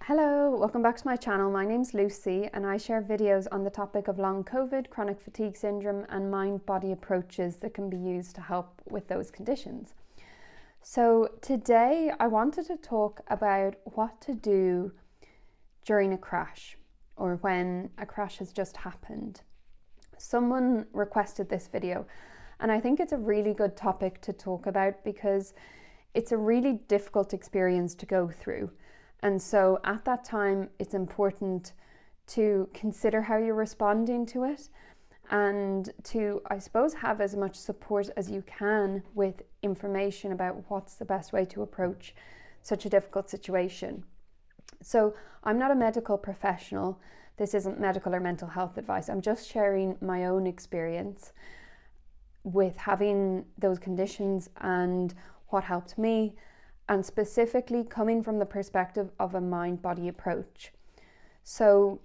Hello, welcome back to my channel. My name's Lucy and I share videos on the topic of long COVID, chronic fatigue syndrome and mind-body approaches that can be used to help with those conditions. So today I wanted to talk about what to do during a crash or when a crash has just happened. Someone requested this video and I think it's a really good topic to talk about because it's a really difficult experience to go through. And so at that time, it's important to consider how you're responding to it and to, I suppose, have as much support as you can with information about what's the best way to approach such a difficult situation. So I'm not a medical professional. This isn't medical or mental health advice. I'm just sharing my own experience with having those conditions and what helped me, and specifically coming from the perspective of a mind-body approach. So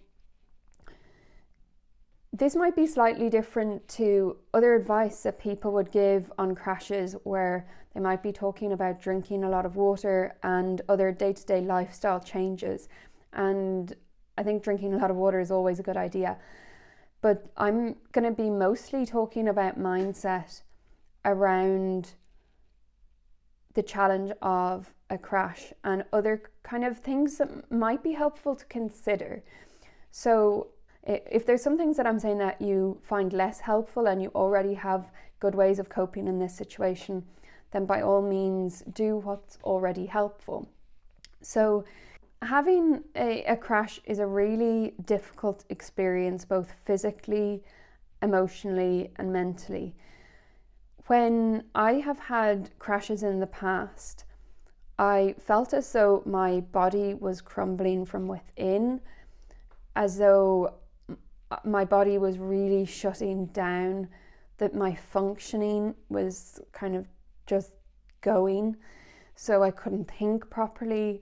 this might be slightly different to other advice that people would give on crashes, where they might be talking about drinking a lot of water and other day-to-day lifestyle changes. And I think drinking a lot of water is always a good idea. But I'm going to be mostly talking about mindset around the challenge of a crash and other kind of things that might be helpful to consider. So if there's some things that I'm saying that you find less helpful and you already have good ways of coping in this situation, then by all means do what's already helpful. So having a crash is a really difficult experience, both physically, emotionally, and mentally. When I have had crashes in the past, I felt as though my body was crumbling from within, as though my body was really shutting down, that my functioning was kind of just going. So I couldn't think properly.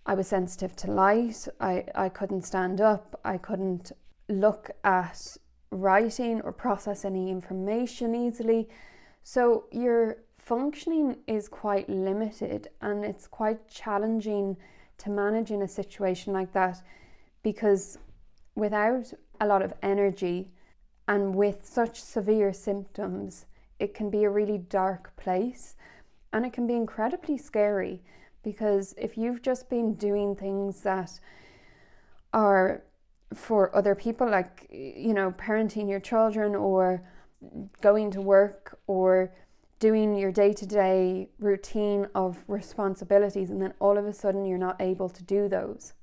I was sensitive to light. I couldn't stand up. I couldn't look at writing or process any information easily. So your functioning is quite limited, and it's quite challenging to manage in a situation like that, because without a lot of energy and with such severe symptoms, it can be a really dark place, and it can be incredibly scary, because if you've just been doing things that are for other people, like, you know, parenting your children or going to work or doing your day-to-day routine of responsibilities, and then all of a sudden you're not able to do those,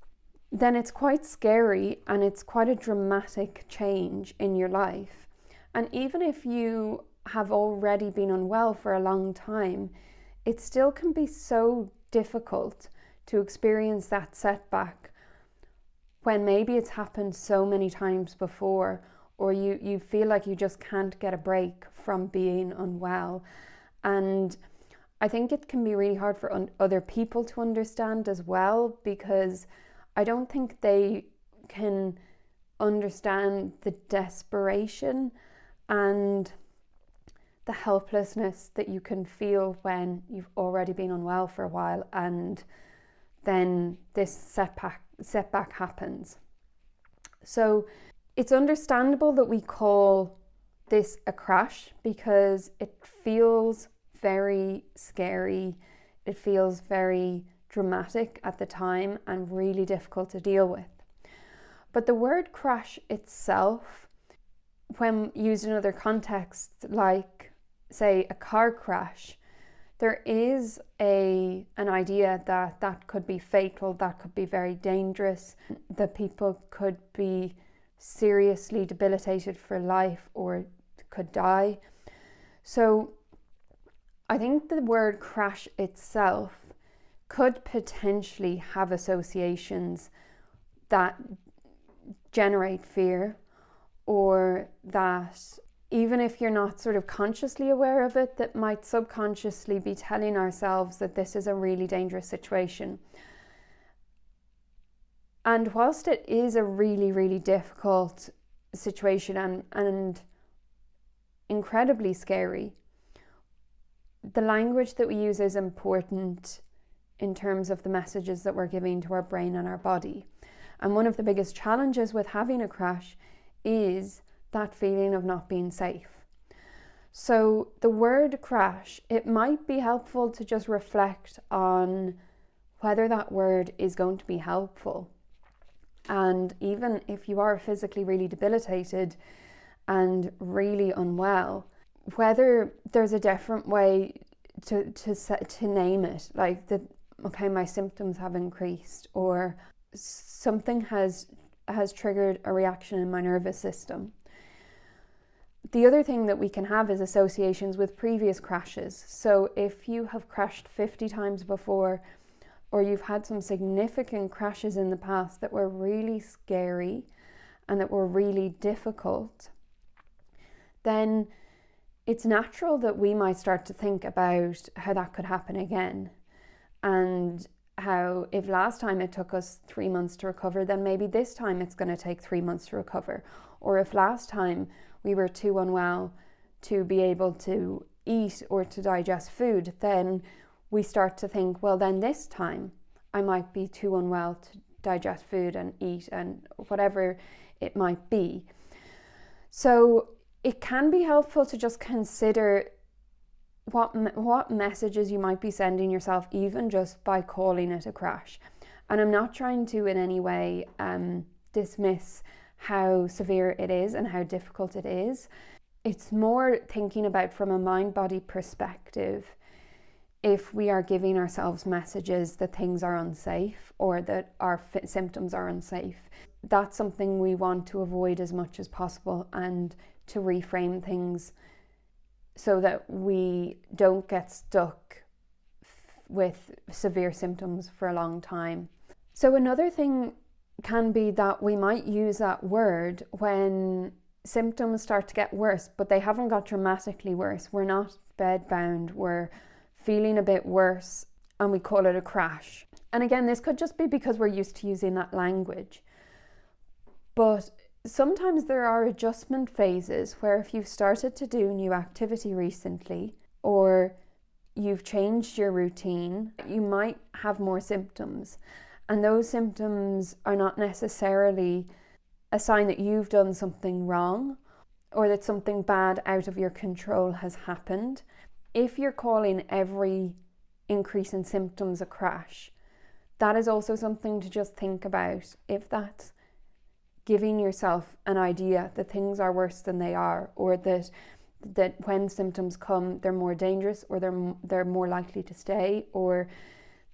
then it's quite scary and it's quite a dramatic change in your life. And even if you have already been unwell for a long time, it still can be so difficult to experience that setback when maybe it's happened so many times before, or you feel like you just can't get a break from being unwell. And I think it can be really hard for other people to understand as well, because I don't think they can understand the desperation and the helplessness that you can feel when you've already been unwell for a while and then this setback happens. So it's understandable that we call this a crash, because it feels very scary, it feels very dramatic at the time and really difficult to deal with. But the word crash itself, when used in other contexts, like say a car crash, there is an idea that that could be fatal, that could be very dangerous, that people could be seriously debilitated for life or could die. So I think the word crash itself could potentially have associations that generate fear, or that even if you're not sort of consciously aware of it, that might subconsciously be telling ourselves that this is a really dangerous situation. And whilst it is a really, really difficult situation and incredibly scary, the language that we use is important in terms of the messages that we're giving to our brain and our body. And one of the biggest challenges with having a crash is that feeling of not being safe. So the word crash, it might be helpful to just reflect on whether that word is going to be helpful. And even if you are physically really debilitated and really unwell, whether there's a different way to name it, like okay, my symptoms have increased, or something has triggered a reaction in my nervous system. The other thing that we can have is associations with previous crashes. So if you have crashed 50 times before, or you've had some significant crashes in the past that were really scary and that were really difficult, then it's natural that we might start to think about how that could happen again, and how if last time it took us 3 months to recover, then maybe this time it's going to take 3 months to recover. Or if last time we were too unwell to be able to eat or to digest food, then we start to think, well, then this time I might be too unwell to digest food and eat, and whatever it might be. So it can be helpful to just consider what messages you might be sending yourself, even just by calling it a crash. And I'm not trying to in any way dismiss how severe it is and how difficult it is. It's more thinking about from a mind-body perspective, if we are giving ourselves messages that things are unsafe or that our symptoms are unsafe. That's something we want to avoid as much as possible, and to reframe things so that we don't get stuck with severe symptoms for a long time. So another thing can be that we might use that word when symptoms start to get worse, but they haven't got dramatically worse. We're not bedbound, we're feeling a bit worse, and we call it a crash. And again, this could just be because we're used to using that language. But sometimes there are adjustment phases where if you've started to do new activity recently, or you've changed your routine, you might have more symptoms. And those symptoms are not necessarily a sign that you've done something wrong or that something bad out of your control has happened. If you're calling every increase in symptoms a crash, that is also something to just think about. If that's giving yourself an idea that things are worse than they are, or that when symptoms come, they're more dangerous, or they're more likely to stay, or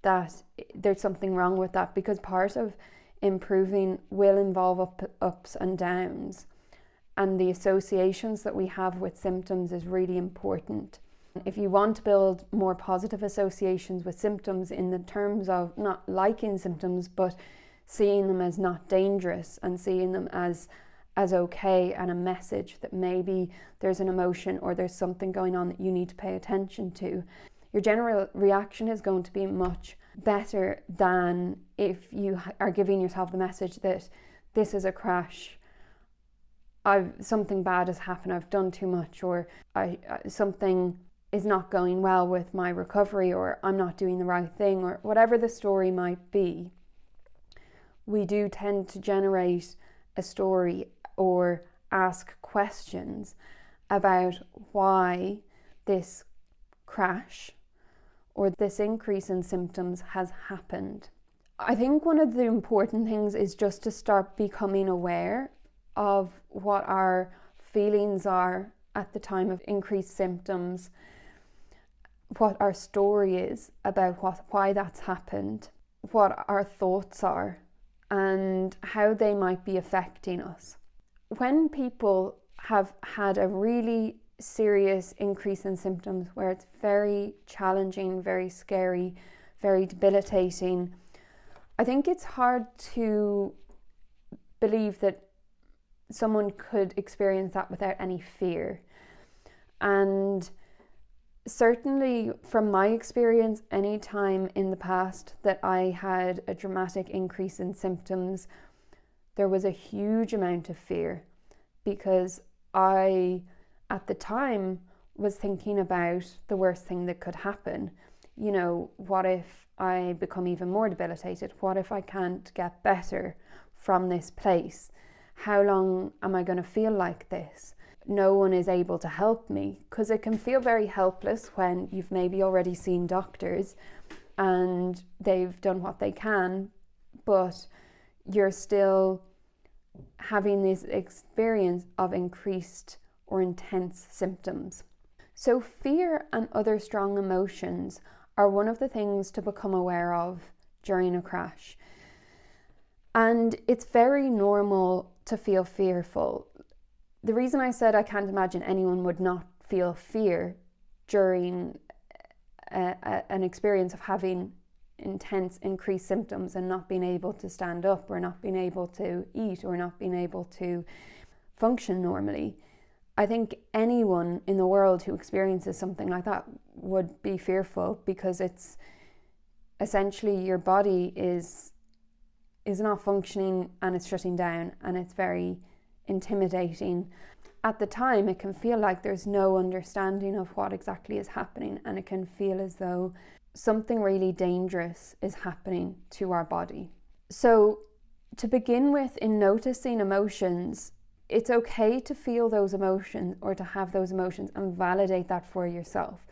that there's something wrong with that, because part of improving will involve ups and downs, and the associations that we have with symptoms is really important. If you want to build more positive associations with symptoms in the terms of not liking symptoms, but seeing them as not dangerous and seeing them as okay, and a message that maybe there's an emotion or there's something going on that you need to pay attention to, your general reaction is going to be much better than if you are giving yourself the message that this is a crash, something bad has happened, I've done too much, or something is not going well with my recovery, or I'm not doing the right thing, or whatever the story might be. We do tend to generate a story or ask questions about why this crash or this increase in symptoms has happened. I think one of the important things is just to start becoming aware of what our feelings are at the time of increased symptoms, what our story is about why that's happened, what our thoughts are, and how they might be affecting us. When people have had a really serious increase in symptoms where it's very challenging, very scary, very debilitating, I think it's hard to believe that someone could experience that without any fear. And certainly from my experience, any time in the past that I had a dramatic increase in symptoms, there was a huge amount of fear, because I, at the time, was thinking about the worst thing that could happen. You know, what if I become even more debilitated? What if I can't get better from this place? How long am I going to feel like this? No one is able to help me, because it can feel very helpless when you've maybe already seen doctors and they've done what they can, but you're still having this experience of increased or intense symptoms. So fear and other strong emotions are one of the things to become aware of during a crash. And it's very normal to feel fearful. The reason I said I can't imagine anyone would not feel fear during an experience of having intense increased symptoms and not being able to stand up, or not being able to eat, or not being able to function normally. I think anyone in the world who experiences something like that would be fearful, because it's essentially your body is not functioning and it's shutting down, and it's very intimidating. At the time, it can feel like there's no understanding of what exactly is happening, and it can feel as though something really dangerous is happening to our body. So to begin with, in noticing emotions, it's okay to feel those emotions or to have those emotions and validate that for yourself.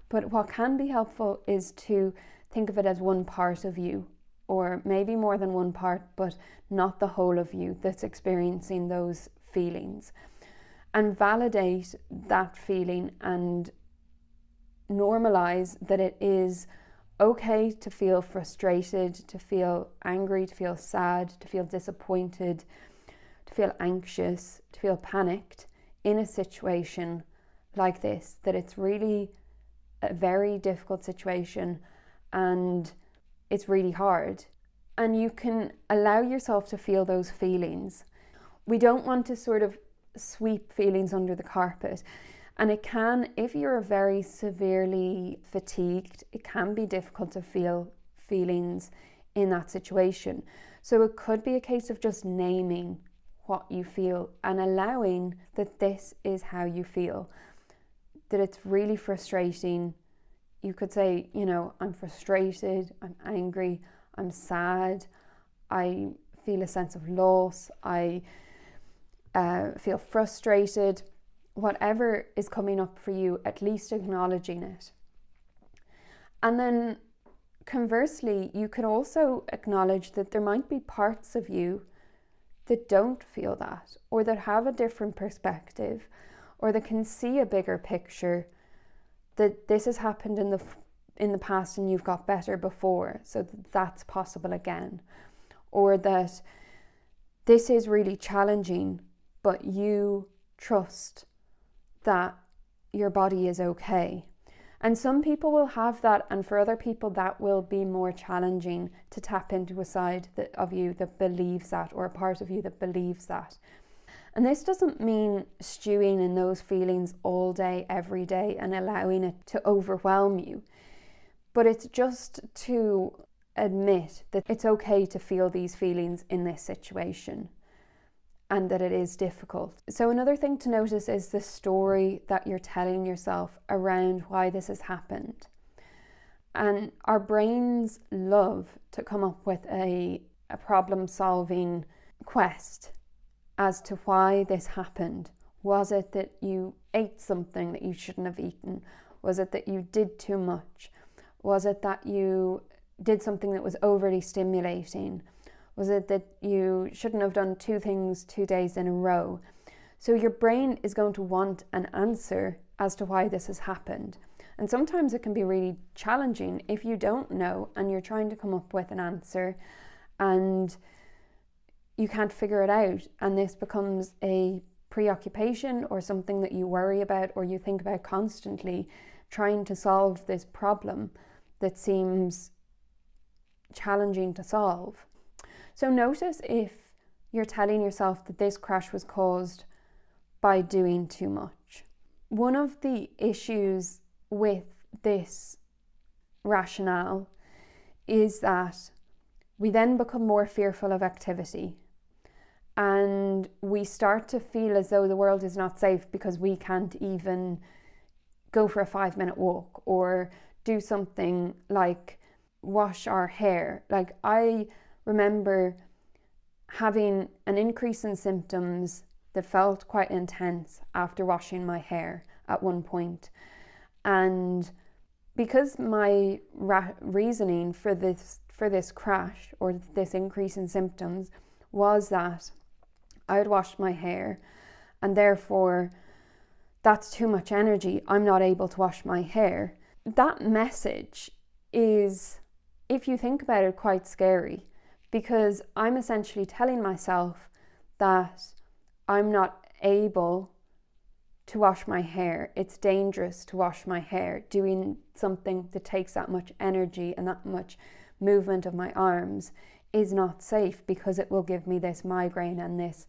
But what can be helpful is to think of it as one part of you, or maybe more than one part, but not the whole of you that's experiencing those feelings. And validate that feeling and normalize that it is okay to feel frustrated, to feel angry, to feel sad, to feel disappointed, to feel anxious, to feel panicked in a situation like this, that it's really a very difficult situation and it's really hard. And you can allow yourself to feel those feelings. We don't want to sort of sweep feelings under the carpet. And it can, if you're very severely fatigued, it can be difficult to feel feelings in that situation. So it could be a case of just naming what you feel and allowing that this is how you feel, that it's really frustrating. You could say, I'm frustrated, I'm angry, I'm sad, I feel a sense of loss, I feel frustrated. Whatever is coming up for you, at least acknowledging it. And then conversely, you can also acknowledge that there might be parts of you that don't feel that, or that have a different perspective, or that can see a bigger picture, that this has happened in the past and you've got better before, so that's possible again. Or that this is really challenging, but you trust that your body is okay. And some people will have that, and for other people that will be more challenging to tap into a side of you that believes that, or a part of you that believes that. And this doesn't mean stewing in those feelings all day, every day, and allowing it to overwhelm you. But it's just to admit that it's okay to feel these feelings in this situation, and that it is difficult. So another thing to notice is the story that you're telling yourself around why this has happened. And our brains love to come up with a problem-solving quest as to why this happened. Was it that you ate something that you shouldn't have eaten? Was it that you did too much? Was it that you did something that was overly stimulating? Was it that you shouldn't have done 2 things 2 days in a row? So your brain is going to want an answer as to why this has happened. And sometimes it can be really challenging if you don't know and you're trying to come up with an answer and you can't figure it out. And this becomes a preoccupation or something that you worry about or you think about constantly, trying to solve this problem that seems challenging to solve. So notice if you're telling yourself that this crash was caused by doing too much. One of the issues with this rationale is that we then become more fearful of activity, and we start to feel as though the world is not safe because we can't even go for a 5-minute walk or do something like wash our hair. Like, I remember having an increase in symptoms that felt quite intense after washing my hair at one point. And because my reasoning for this crash or this increase in symptoms was that I had washed my hair and therefore that's too much energy, I'm not able to wash my hair. That message is, if you think about it, quite scary, because I'm essentially telling myself that I'm not able to wash my hair. It's dangerous to wash my hair. Doing something that takes that much energy and that much movement of my arms is not safe, because it will give me this migraine and this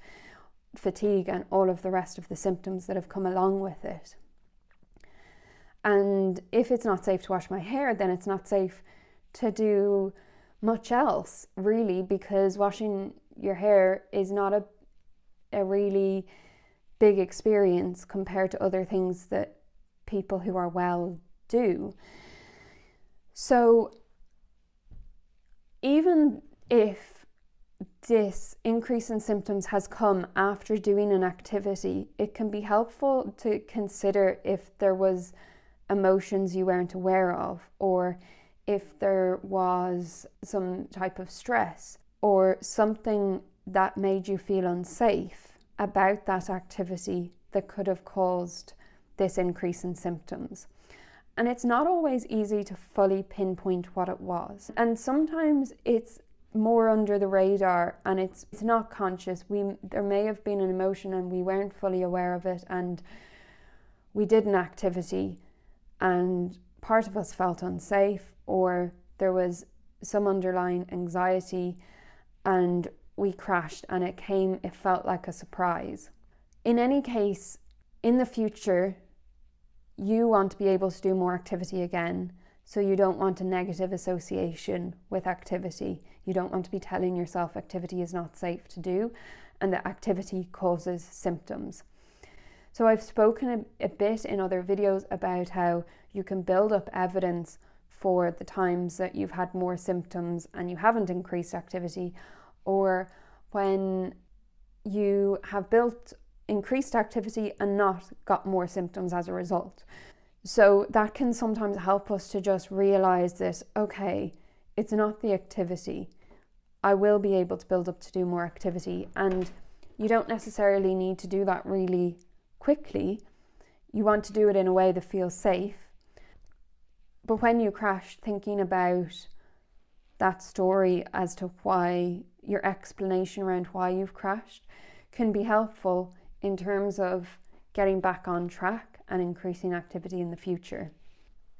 fatigue and all of the rest of the symptoms that have come along with it. And if it's not safe to wash my hair, then it's not safe to do much else, really, because washing your hair is not a really big experience compared to other things that people who are well do. So even if this increase in symptoms has come after doing an activity, it can be helpful to consider if there was emotions you weren't aware of, or if there was some type of stress or something that made you feel unsafe about that activity that could have caused this increase in symptoms. And it's not always easy to fully pinpoint what it was. And sometimes it's more under the radar and it's not conscious. There may have been an emotion and we weren't fully aware of it, and we did an activity and part of us felt unsafe, or there was some underlying anxiety and we crashed and it felt like a surprise. In any case, in the future, you want to be able to do more activity again, so you don't want a negative association with activity. You don't want to be telling yourself activity is not safe to do and that activity causes symptoms. So I've spoken a bit in other videos about how you can build up evidence for the times that you've had more symptoms and you haven't increased activity, or when you have built increased activity and not got more symptoms as a result. So that can sometimes help us to just realize that, okay, it's not the activity. I will be able to build up to do more activity, and you don't necessarily need to do that really quickly. You want to do it in a way that feels safe. But when you crash, thinking about that story as to why, your explanation around why you've crashed, can be helpful in terms of getting back on track and increasing activity in the future.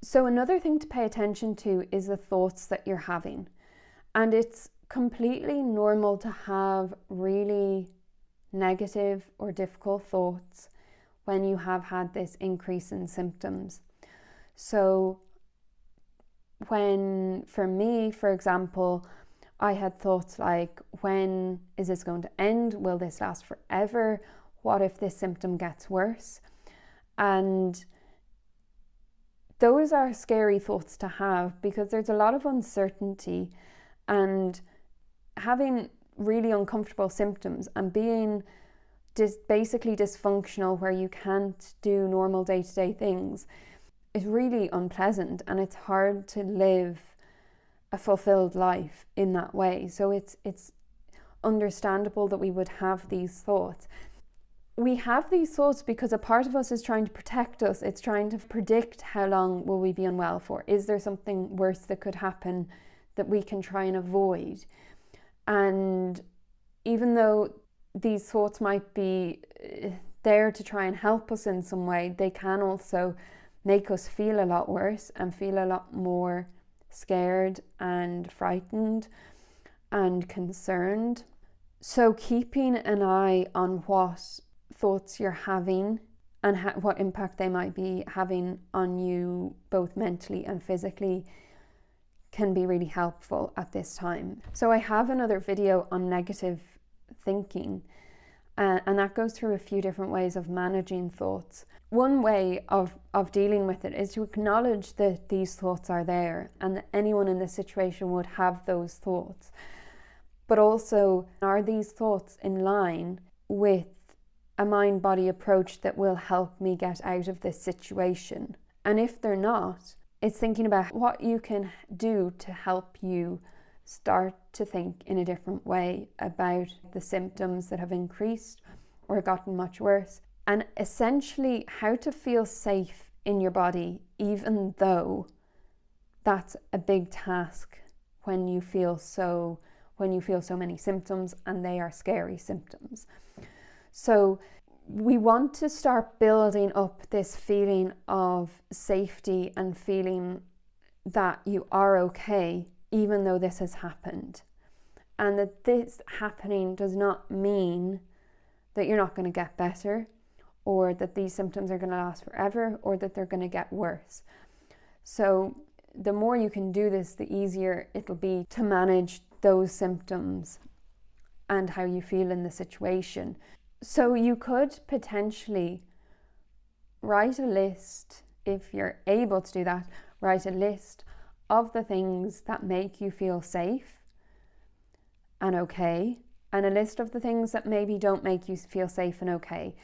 So another thing to pay attention to is the thoughts that you're having. And it's completely normal to have really negative or difficult thoughts when you have had this increase in symptoms. So when, for me, for example, I had thoughts like, when is this going to end? Will this last forever? What if this symptom gets worse? And those are scary thoughts to have, because there's a lot of uncertainty, and having really uncomfortable symptoms and being basically dysfunctional where you can't do normal day-to-day things is really unpleasant, and it's hard to live a fulfilled life in that way. So it's understandable that we would have these thoughts. We have these thoughts because a part of us is trying to protect us. It's trying to predict how long will we be unwell for. Is there something worse that could happen that we can try and avoid? And even though these thoughts might be there to try and help us in some way, they can also make us feel a lot worse and feel a lot more scared and frightened and concerned. So keeping an eye on what thoughts you're having and what impact they might be having on you both mentally and physically can be really helpful at this time. So I have another video on negative thinking, And that goes through a few different ways of managing thoughts. One way of dealing with it is to acknowledge that these thoughts are there and that anyone in this situation would have those thoughts. But also, are these thoughts in line with a mind-body approach that will help me get out of this situation? And if they're not, it's thinking about what you can do to help you start to think in a different way about the symptoms that have increased or gotten much worse, and essentially how to feel safe in your body, even though that's a big task when you feel so many symptoms and they are scary symptoms. So we want to start building up this feeling of safety and feeling that you are okay, even though this has happened. And that this happening does not mean that you're not going to get better, or that these symptoms are going to last forever, or that they're going to get worse. So the more you can do this, the easier it'll be to manage those symptoms and how you feel in the situation. So you could potentially write a list, if you're able to do that, write a list of the things that make you feel safe and okay, and a list of the things that maybe don't make you feel safe and okay.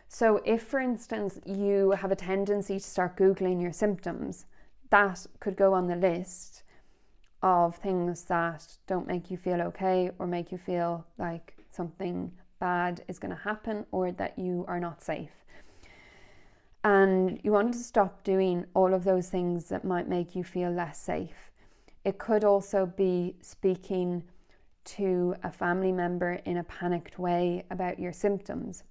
So if, for instance, you have a tendency to start Googling your symptoms, that could go on the list of things that don't make you feel okay or make you feel like something bad is going to happen or that you are not safe. And you want to stop doing all of those things that might make you feel less safe. It could also be speaking to a family member in a panicked way about your symptoms.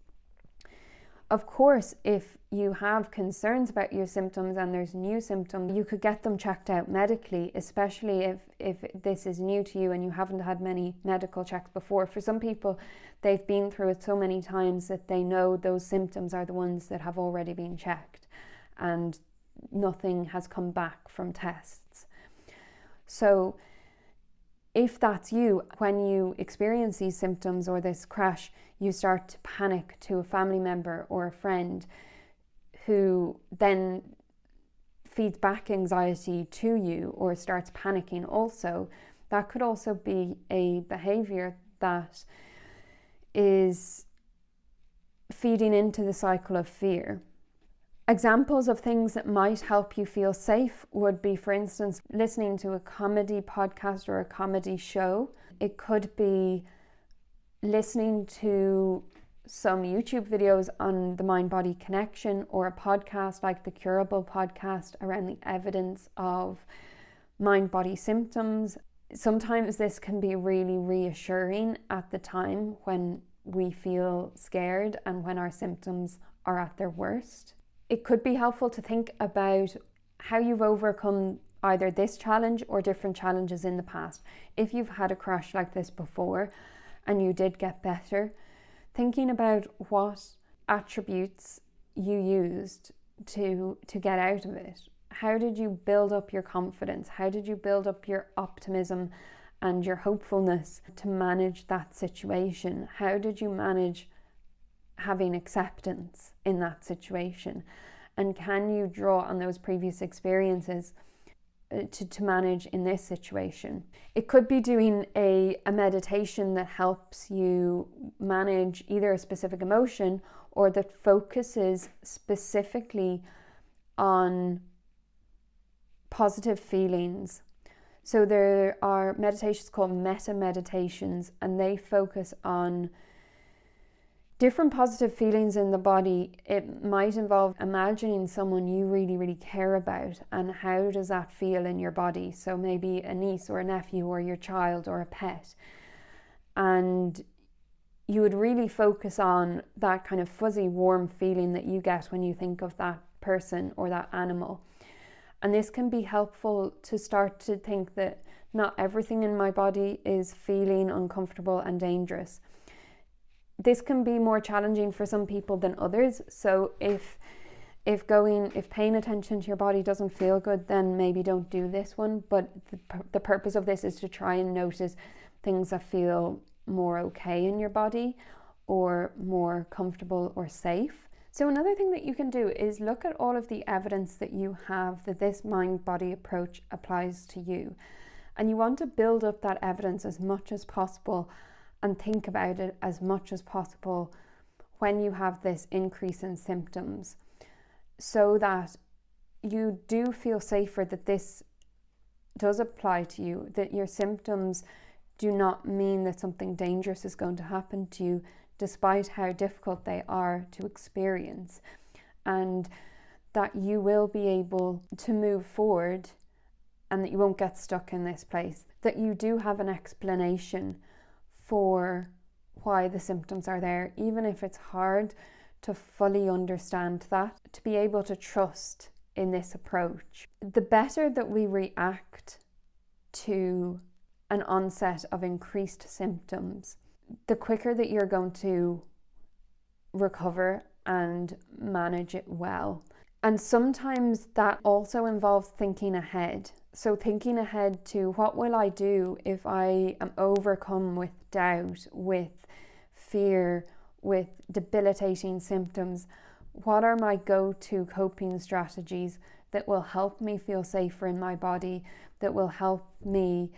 Of course, if you have concerns about your symptoms and there's new symptoms, you could get them checked out medically, especially if this is new to you and you haven't had many medical checks before. For some people, they've been through it so many times that they know those symptoms are the ones that have already been checked and nothing has come back from tests. So if that's you, when you experience these symptoms or this crash, you start to panic to a family member or a friend who then feeds back anxiety to you or starts panicking also, that could also be a behaviour that is feeding into the cycle of fear. Examples of things that might help you feel safe would be, for instance, listening to a comedy podcast or a comedy show. It could be listening to some YouTube videos on the mind-body connection or a podcast like the Curable podcast around the evidence of mind-body symptoms. Sometimes this can be really reassuring at the time when we feel scared and when our symptoms are at their worst. It could be helpful to think about how you've overcome either this challenge or different challenges in the past. If you've had a crash like this before and you did get better, thinking about what attributes you used to get out of it. How did you build up your confidence? How did you build up your optimism and your hopefulness to manage that situation? How did you manage having acceptance in that situation? And can you draw on those previous experiences to manage in this situation? It could be doing a meditation that helps you manage either a specific emotion or that focuses specifically on positive feelings. So there are meditations called metta meditations, and they focus on different positive feelings in the body. It might involve imagining someone you really, really care about and how does that feel in your body. So maybe a niece or a nephew or your child or a pet. And you would really focus on that kind of fuzzy, warm feeling that you get when you think of that person or that animal. And this can be helpful to start to think that not everything in my body is feeling uncomfortable and dangerous. This can be more challenging for some people than others. So if paying attention to your body doesn't feel good, then maybe don't do this one. But the purpose of this is to try and notice things that feel more okay in your body, or more comfortable or safe. So another thing that you can do is look at all of the evidence that you have that this mind-body approach applies to you. And you want to build up that evidence as much as possible and think about it as much as possible when you have this increase in symptoms, so that you do feel safer that this does apply to you, that your symptoms do not mean that something dangerous is going to happen to you, despite how difficult they are to experience, and that you will be able to move forward and that you won't get stuck in this place, that you do have an explanation for why the symptoms are there, even if it's hard to fully understand that, to be able to trust in this approach. The better that we react to an onset of increased symptoms, the quicker that you're going to recover and manage it well. And sometimes that also involves thinking ahead. So thinking ahead to, what will I do if I am overcome with doubt, with fear, with debilitating symptoms? What are my go-to coping strategies that will help me feel safer in my body, that will help me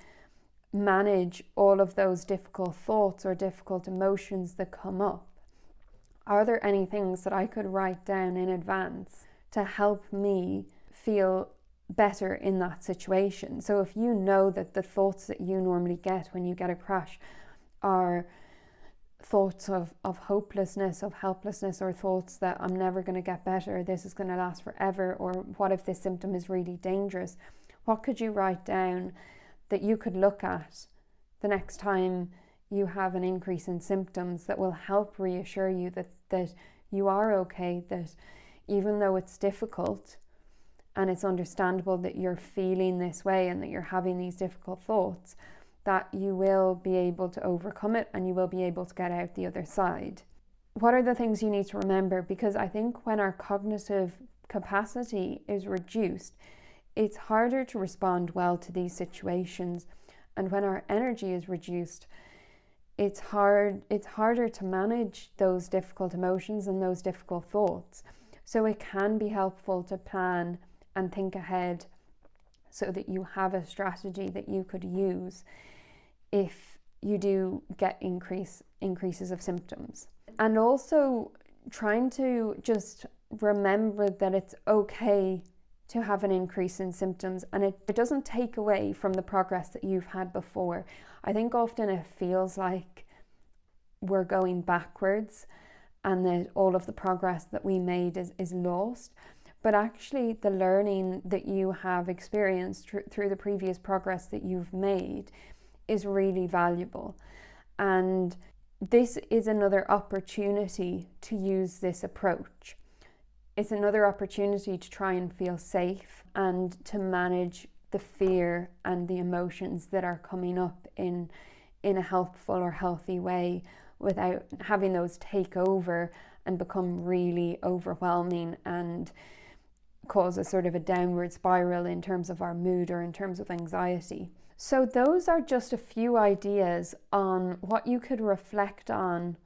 manage all of those difficult thoughts or difficult emotions that come up? Are there any things that I could write down in advance to help me feel better in that situation? So if you know that the thoughts that you normally get when you get a crash are thoughts of hopelessness, of helplessness, or thoughts that I'm never going to get better, this is going to last forever, or what if this symptom is really dangerous, what could you write down that you could look at the next time you have an increase in symptoms that will help reassure you that you are okay, that even though it's difficult and it's understandable that you're feeling this way and that you're having these difficult thoughts, that you will be able to overcome it and you will be able to get out the other side. What are the things you need to remember? Because I think when our cognitive capacity is reduced, it's harder to respond well to these situations. And when our energy is reduced, it's harder to manage those difficult emotions and those difficult thoughts. So it can be helpful to plan and think ahead so that you have a strategy that you could use if you do get increases of symptoms. And also trying to just remember that it's okay to have an increase in symptoms, and it doesn't take away from the progress that you've had before. I think often it feels like we're going backwards and that all of the progress that we made is lost. But actually the learning that you have experienced through the previous progress that you've made is really valuable. And this is another opportunity to use this approach. It's another opportunity to try and feel safe and to manage the fear and the emotions that are coming up in a helpful or healthy way, without having those take over and become really overwhelming and cause a sort of a downward spiral in terms of our mood or in terms of anxiety. So those are just a few ideas on what you could reflect on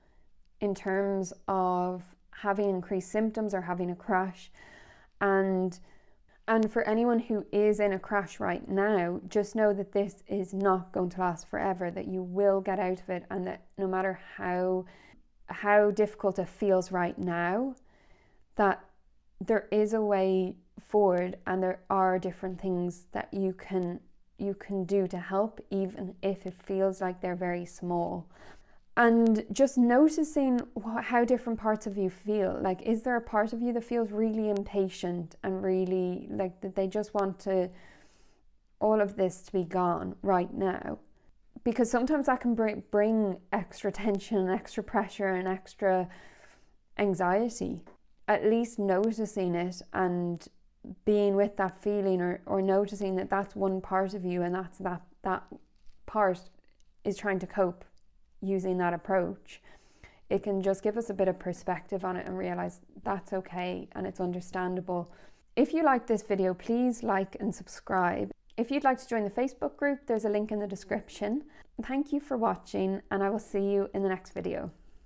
in terms of having increased symptoms or having a crash. And for anyone who is in a crash right now, just know that this is not going to last forever, that you will get out of it, and that no matter how difficult it feels right now, that there is a way forward and there are different things that you can do to help, even if it feels like they're very small. And just noticing how different parts of you feel. Like, is there a part of you that feels really impatient and really like that they just want all of this to be gone right now? Because sometimes that can bring extra tension, extra pressure and extra anxiety. At least noticing it and being with that feeling, or noticing that that's one part of you, and that's that part is trying to cope using that approach. It can just give us a bit of perspective on it and realize that's okay and it's understandable. If you like this video, please like and subscribe. If you'd like to join the Facebook group, there's a link in the description. Thank you for watching, and I will see you in the next video.